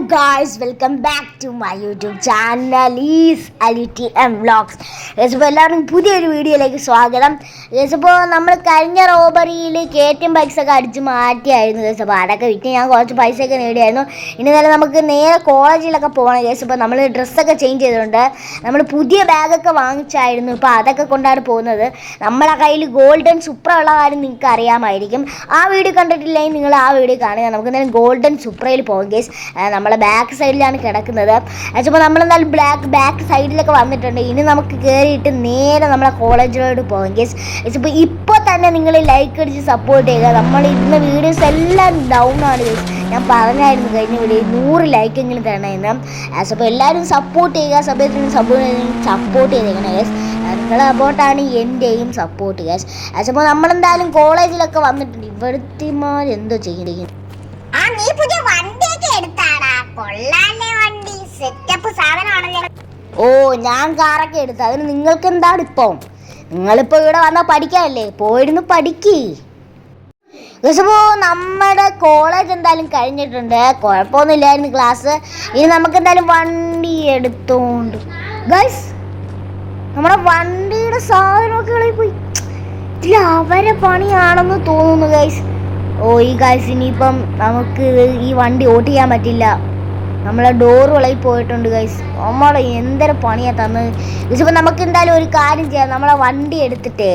guys, welcome back to my YouTube channel is LTM Vlogs. അപ്പോൾ എല്ലാവർക്കും പുതിയൊരു വീഡിയോയിലേക്ക് സ്വാഗതം. അപ്പോൾ നമ്മൾ കഴിഞ്ഞ റോബറിയിൽ KTM ബൈക്സൊക്കെ അടിച്ച് മാറ്റിയായിരുന്നു. അപ്പോൾ അതൊക്കെ വിറ്റ് ഞാൻ കുറച്ച് പൈസയൊക്കെ നേടിയായിരുന്നു. ഇനി തന്നെ നമുക്ക് നേരെ കോളേജിലൊക്കെ പോകണം. അപ്പോൾ നമ്മൾ ഡ്രസ്സൊക്കെ ചേഞ്ച് ചെയ്തിട്ടുണ്ട്. നമ്മൾ പുതിയ ബാഗൊക്കെ വാങ്ങിച്ചായിരുന്നു. ഇപ്പോൾ അതൊക്കെ കൊണ്ടാണ് പോകുന്നത്. നമ്മളെ കയ്യിൽ ഗോൾഡൻ സൂപ്ര ഉള്ള കാര്യം നിങ്ങൾക്ക് അറിയാമായിരിക്കും. ആ വീഡിയോ കണ്ടിട്ടില്ലെങ്കിൽ നിങ്ങൾ ആ വീഡിയോ കാണുക. നമുക്ക് എന്തായാലും ഗോൾഡൻ സൂപ്രയിൽ പോകും ഗേസ്. നമ്മളെ ബാക്ക് സൈഡിലാണ് കിടക്കുന്നത്. അപ്പോൾ നമ്മളെന്തായാലും ബാക്ക് സൈഡിലൊക്കെ വന്നിട്ടുണ്ട്. ഇനി നമുക്ക് കയറിയിട്ട് നേരെ നമ്മളെ കോളേജിലോട്ട് പോകും ഗേസ്. അപ്പോൾ ഇപ്പോൾ തന്നെ നിങ്ങൾ ലൈക്ക് അടിച്ച് സപ്പോർട്ട് ചെയ്യുക. നമ്മൾ ഇടുന്ന വീഡിയോസ് എല്ലാം ഡൗൺ ആണ് ഗേസ്. ഞാൻ പറഞ്ഞായിരുന്നു കഴിഞ്ഞ വീഡിയോ 100 ലൈക്കെങ്കിലും തരണമെന്ന്. അപ്പോൾ എല്ലാവരും സപ്പോർട്ട് ചെയ്യുക. സമയത്തിന് സപ്പോർട്ട് ചെയ്തേക്കണം ഗേസ്. നിങ്ങളെ സപ്പോർട്ടാണ് എൻ്റെയും സപ്പോർട്ട് ഗേസ്. അപ്പോൾ നമ്മളെന്തായാലും കോളേജിലൊക്കെ വന്നിട്ടുണ്ട്. ഇവിടുത്തെമാർ എന്തോ ചെയ്യുന്നത്. നീ പുതിയ വണ്ടിയൊക്കെ എടുത്താടാ, കൊള്ളാല്ലേ വണ്ടി, സെറ്റപ്പ് സാധനമാണല്ലേ. ഓ, ഞാൻ കാറൊക്കെ എടുത്തു. അതിന് നിങ്ങൾക്ക് എന്താണ് ഇപ്പം? നിങ്ങളിപ്പോൾ ഇവിടെ വന്നാൽ പഠിക്കാനല്ലേ? പോയിരുന്നു പഠിക്ക്. അപ്പോൾ നമ്മുടെ കോളേജ് എന്തായാലും കഴിഞ്ഞിട്ടുണ്ട്. കുഴപ്പമൊന്നുമില്ലായിരുന്നു ക്ലാസ്. ഇനി നമുക്ക് എന്തായാലും വണ്ടി എടുത്തോണ്ട് ഗൈസ് നമ്മുടെ വണ്ടിയുടെ സാധനമൊക്കെ പോയി. ഇതിൽ അവരെ പണിയാണെന്ന് തോന്നുന്നു ഗൈസ്. ഈ ഗൈസ് ഇനിയിപ്പം നമുക്ക് ഈ വണ്ടി ഓട്ടിക്കാൻ പറ്റില്ല. നമ്മളെ ഡോറ് ഇളകി പോയിട്ടുണ്ട് ഗൈസ്. നമ്മളെ എന്തൊരു പണിയാണ് തന്നത് ഗൈസ്. ഇപ്പം നമുക്ക് എന്തായാലും ഒരു കാര്യം ചെയ്യാം. നമ്മളെ വണ്ടി എടുത്തിട്ട്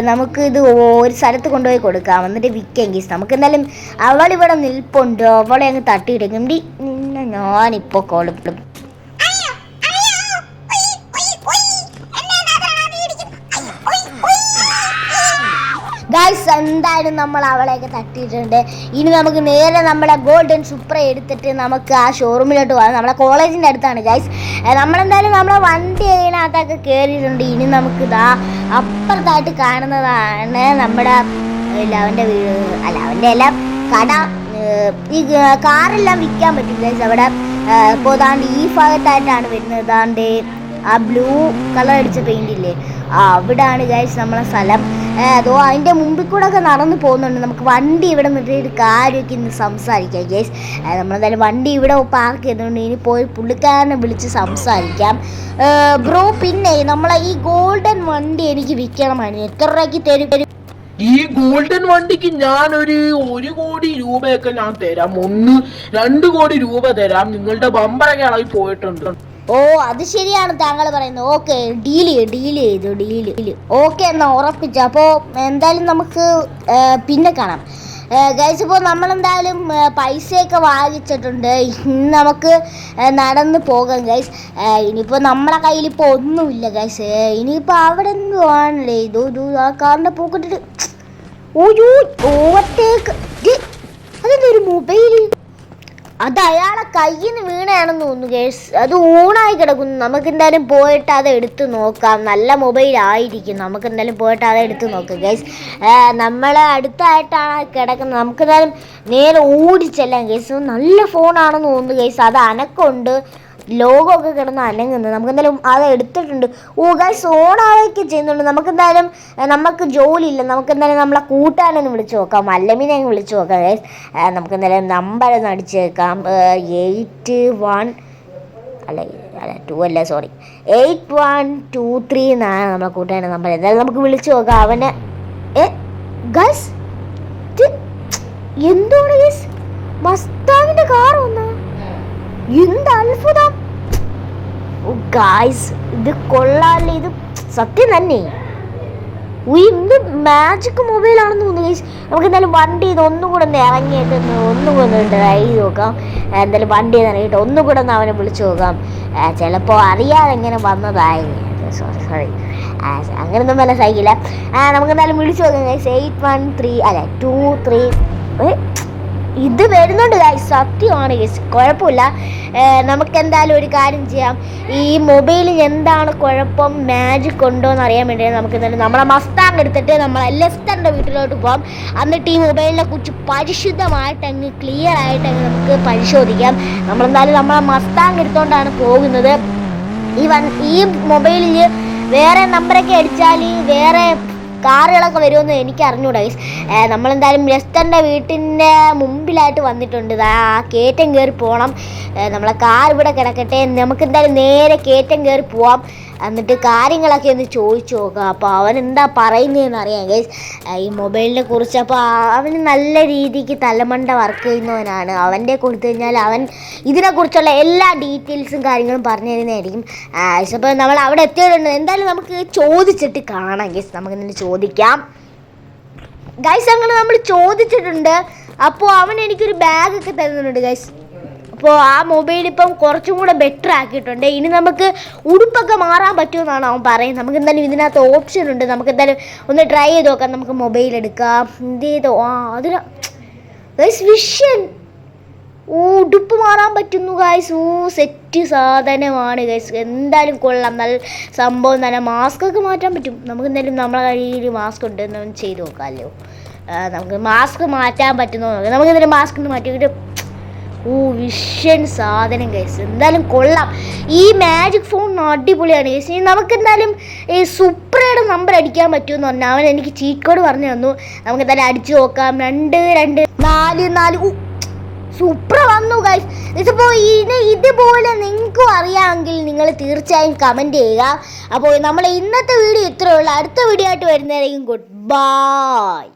നമുക്ക് ഇത് ഒരു സ്ഥലത്ത് കൊണ്ടുപോയി കൊടുക്കാം, എന്നിട്ട് വിൽക്കാം ഗൈസ്. നമുക്ക് എന്തായാലും അവളിവിടെ നിൽപ്പുണ്ട്. അവളെ അങ്ങ് തട്ടിയിട്ടേക്കും. നിന്നെ ഞാനിപ്പോൾ കൊളുപ്പിടും ഗൈസ്. എന്തായാലും നമ്മൾ അവളെയൊക്കെ തട്ടിയിട്ടുണ്ട്. ഇനി നമുക്ക് നേരെ നമ്മളെ ഗോൾഡൻ സൂപ്ര എടുത്തിട്ട് നമുക്ക് ആ ഷോറൂമിലോട്ട് പോകാം. നമ്മളെ കോളേജിൻ്റെ അടുത്താണ് ഗൈസ്. നമ്മളെന്തായാലും നമ്മളെ വണ്ടി അതിനകത്തൊക്കെ കയറിയിട്ടുണ്ട്. ഇനി നമുക്ക് ഇതാ അപ്പുറത്തായിട്ട് കാണുന്നതാണ് നമ്മുടെ അവൻ്റെ വീട്, അല്ല അവൻ്റെ എല്ലാം കട. ഈ കാറെല്ലാം വിൽക്കാൻ പറ്റും ഗൈസ് അവിടെ. ഇപ്പോൾ ദാണ്ട് ഈ ഭാഗത്തായിട്ടാണ് വരുന്നത്. ദാണ്ട് ആ ബ്ലൂ കളർ അടിച്ച പെയിൻ്റ് ഇല്ലേ, അവിടാണ് ഗൈസ് നമ്മളെ സ്ഥലം. അതോ അതിൻ്റെ മുമ്പിൽ കൂടെ ഒക്കെ നടന്നു പോകുന്നുണ്ട്. നമുക്ക് വണ്ടി ഇവിടെ നിന്നിട്ട് കാര്യമൊക്കെ ഇന്ന് സംസാരിക്കാം ഗൈസ്. നമ്മളെന്തായാലും വണ്ടി ഇവിടെ പാർക്ക് ചെയ്തുകൊണ്ട് ഇനി പോയി പുള്ളിക്കാരനെ വിളിച്ച് സംസാരിക്കാം. ബ്രോ, പിന്നെ നമ്മളെ ഈ ഗോൾഡൻ വണ്ടി എനിക്ക് വിൽക്കണമായിരുന്നു. എത്ര രൂപയ്ക്ക് തരും? ഈ ഗോൾഡൻ വണ്ടിക്ക് ഞാൻ ഒരു 1 കോടി രൂപയൊക്കെ ഞാൻ തരാം. 1-2 കോടി രൂപ തരാം. നിങ്ങളുടെ ബമ്പറൊക്കെ ഇളകി പോയിട്ടുണ്ട്. ഓ, അത് ശരിയാണ് താങ്കൾ പറയുന്നത്. ഓക്കെ, ഡീൽ ചെയ്തു. ഓക്കെ, എന്നാൽ ഉറപ്പിച്ചു. അപ്പോൾ എന്തായാലും നമുക്ക് പിന്നെ കാണാം ഗൈസ്. ഇപ്പോൾ നമ്മളെന്തായാലും പൈസയൊക്കെ വാങ്ങിച്ചിട്ടുണ്ട്. ഇന്ന് നമുക്ക് നടന്ന് പോകാം ഗൈസ്. ഇനിയിപ്പോൾ നമ്മളെ കയ്യിൽ ഇപ്പോൾ ഒന്നുമില്ല ഗൈസ്. ഇനിയിപ്പോൾ അവിടെ എന്തുവാണല്ലേ ആ കാറിൻ്റെ പോക്കിട്ടിട്ട് ഓവർടേക്ക്. അതെന്തൊരു മൊബൈൽ? അത് അയാളെ കയ്യിൽ നിന്ന് വീണയാണെന്ന് തോന്നുന്നു ഗൈസ്. അത് ഓണായി കിടക്കുന്നു. നമുക്ക് എന്തായാലും പോയിട്ട് അത് എടുത്ത് നോക്കാം. നല്ല മൊബൈൽ ആയിരിക്കും. നമുക്ക് എന്തായാലും പോയിട്ട് അത് എടുത്ത് നോക്കാം ഗൈസ്. നമ്മളെ അടുത്തായിട്ടാണ് കിടക്കുന്നത്. നമുക്ക് എന്തായാലും നേരെ ഓടിച്ചെല്ലാം ഗൈസ്. നല്ല ഫോണാണെന്ന് തോന്നുന്നു ഗൈസ്. അത് അനക്കമുണ്ട്, ലോഗോ ഒക്കെ കിടന്ന് അനങ്ങുന്നത്. നമുക്ക് എന്തായാലും അത് എടുത്തിട്ടുണ്ട്. ഗൈസ് ഓണാവൊക്കെ ചെയ്യുന്നുണ്ട്. നമുക്ക് ജോലിയില്ല. നമുക്ക് എന്തായാലും നമ്മളെ കൂട്ടുകാരനൊന്ന് വിളിച്ച് നോക്കാം, മല്ലമിനെ അങ്ങ് വിളിച്ച് നോക്കാം ഗൈസ്. നമുക്ക് എന്തായാലും നമ്പർ ഒന്ന് അടിച്ച് വെക്കാം. 8123 എന്നാണ് നമ്മളെ കൂട്ടുകാരൻ്റെ നമ്പർ. എന്തായാലും നമുക്ക് വിളിച്ച് നോക്കാം അവനെ. ഗൈസ് എന്താണ് ഗൈസ്, മസ്താങ്ങിൻ്റെ കാർ വന്നാ? എന്ത് അത്ഭുതം ഗായ്സ്, ഇത് കൊള്ളാല്ലേ. ഇത് സത്യം തന്നെ എന്ത് മാജിക് മൊബൈലാണെന്ന് തോന്നുന്നു ഗൈസ്. നമുക്ക് എന്തായാലും വണ്ടി ഇത് ഒന്നുകൂടെ ഒന്ന് ഇറങ്ങിയിട്ട് ഒന്നുകൂടെ ഒന്ന് ട്രൈ ചെയ്ത് നോക്കാം. എന്തായാലും വണ്ടി ഇറങ്ങിയിട്ട് ഒന്നുകൂടെ ഒന്ന് അവനെ വിളിച്ചു നോക്കാം. ചിലപ്പോൾ അറിയാതെ എങ്ങനെ വന്നതായി. സോറി അങ്ങനെയൊന്നും വല്ല സഹിക്കില്ല. നമുക്ക് എന്തായാലും വിളിച്ചു നോക്കാം ഗൈസ്. 813 ഇത് വരുന്നുണ്ട് ഗൈസ്. സത്യമാണ് ഗൈസ്, കുഴപ്പമില്ല. നമുക്ക് എന്തായാലും ഒരു കാര്യം ചെയ്യാം. ഈ മൊബൈലിൽ എന്താണ് കുഴപ്പം, മാജിക് ഉണ്ടോ എന്ന് അറിയാൻ വേണ്ടി നമുക്ക് എന്തായാലും നമ്മളെ മസ്താങ് എടുത്തിട്ട് നമ്മളെ ലെസ്റ്ററിൻ്റെ വീട്ടിലോട്ട് പോകാം. എന്നിട്ട് ഈ മൊബൈലിനെ കുറിച്ച് പരിശുദ്ധമായിട്ട് ക്ലിയർ ആയിട്ട് നമുക്ക് പരിശോധിക്കാം. നമ്മളെന്തായാലും നമ്മളെ മസ്താങ് എടുത്തുകൊണ്ടാണ് പോകുന്നത്. ഈ മൊബൈലിൽ വേറെ നമ്പറൊക്കെ അടിച്ചാൽ വേറെ കാറുകളൊക്കെ വരുമെന്ന് എനിക്ക് അറിഞ്ഞൂടാ ഗൈസ്. നമ്മളെന്തായാലും ലെസ്റ്ററിൻ്റെ വീട്ടിൻ്റെ മുമ്പിലായിട്ട് വന്നിട്ടുണ്ട്. ആ കയറ്റം കയറി പോകണം. നമ്മളെ കാർ ഇവിടെ കിടക്കട്ടെ, നമുക്ക് എന്തായാലും നേരെ കയറ്റം കയറി പോവാം. എന്നിട്ട് കാര്യങ്ങളൊക്കെ ഒന്ന് ചോദിച്ചു നോക്കാം. അപ്പോൾ അവൻ എന്താ പറയുന്നതെന്ന് അറിയാം ഗൈസ് ഈ മൊബൈലിനെ കുറിച്ച്. അപ്പോൾ അവന് നല്ല രീതിക്ക് തലമണ്ട വർക്ക് ചെയ്യുന്നവനാണ്. അവൻ്റെ കൊടുത്തു കഴിഞ്ഞാൽ അവൻ ഇതിനെക്കുറിച്ചുള്ള എല്ലാ ഡീറ്റെയിൽസും കാര്യങ്ങളും പറഞ്ഞു തരുന്നതായിരിക്കും. അപ്പോൾ നമ്മൾ അവിടെ എത്തിയിട്ടുണ്ട്. എന്തായാലും നമുക്ക് ചോദിച്ചിട്ട് കാണാം ഗൈസ്. നമുക്കെന്തെങ്കിലും ചോദിക്കാം ഗൈസ്. അങ്ങനെ നമ്മൾ ചോദിച്ചിട്ടുണ്ട്. അപ്പോൾ അവൻ എനിക്കൊരു ബാഗൊക്കെ തരുന്നുണ്ട് ഗൈസ്. അപ്പോൾ ആ മൊബൈൽ ഇപ്പം കുറച്ചും കൂടെ ബെറ്റർ ആക്കിയിട്ടുണ്ട്. ഇനി നമുക്ക് ഉടുപ്പൊക്കെ മാറാൻ പറ്റുമെന്നാണ് അവൻ പറയുന്നത്. നമുക്ക് എന്തായാലും ഇതിനകത്ത് ഓപ്ഷൻ ഉണ്ട്. നമുക്ക് എന്തായാലും ഒന്ന് ട്രൈ ചെയ്ത് നോക്കാം. നമുക്ക് മൊബൈൽ എടുക്കാം. എന്ത് ചെയ്തോ അതിന് ഗൈസ് വിഷൻ ഉടുപ്പ് മാറാൻ പറ്റുന്നു ഗൈസ്. സെറ്റ് സാധനമാണ് ഗൈസ്. എന്തായാലും കൊള്ളാം, നല്ല സംഭവം തന്നെ. മാസ്ക് ഒക്കെ മാറ്റാൻ പറ്റും. നമുക്ക് എന്തായാലും നമ്മളെ കയ്യിൽ മാസ്ക് ഉണ്ട് എന്ന് ചെയ്ത് നോക്കാമല്ലോ. നമുക്ക് മാസ്ക് മാറ്റാൻ പറ്റുന്നോ നോക്കാം. നമുക്ക് എന്തായാലും മാസ്ക് ഒന്ന് മാറ്റിയിട്ട് വിഷൻ സാധനം ഗൈസ്. എന്തായാലും കൊള്ളാം. ഈ മാജിക് ഫോൺ അടിപൊളിയാണ് ഗൈസ്. നമുക്ക് എന്തായാലും ഈ സുപ്രയുടെ നമ്പർ അടിക്കാൻ പറ്റുമെന്ന് പറഞ്ഞാൽ അവൻ എനിക്ക് ചീറ്റ് കോഡ് പറഞ്ഞു തന്നു. നമുക്ക് എന്തായാലും അടിച്ചു നോക്കാം. 2244 സുപ്ര വന്നു ഗൈസ്. ഇപ്പോൾ ഇതുപോലെ നിങ്ങൾക്കും അറിയാമെങ്കിൽ നിങ്ങൾ തീർച്ചയായും കമൻറ്റ് ചെയ്യുക. അപ്പോൾ നമ്മൾ ഇന്നത്തെ വീഡിയോ ഇത്രയേ ഉള്ളൂ. അടുത്ത വീഡിയോ ആയിട്ട് വരുന്നതായിരിക്കും. Good bye.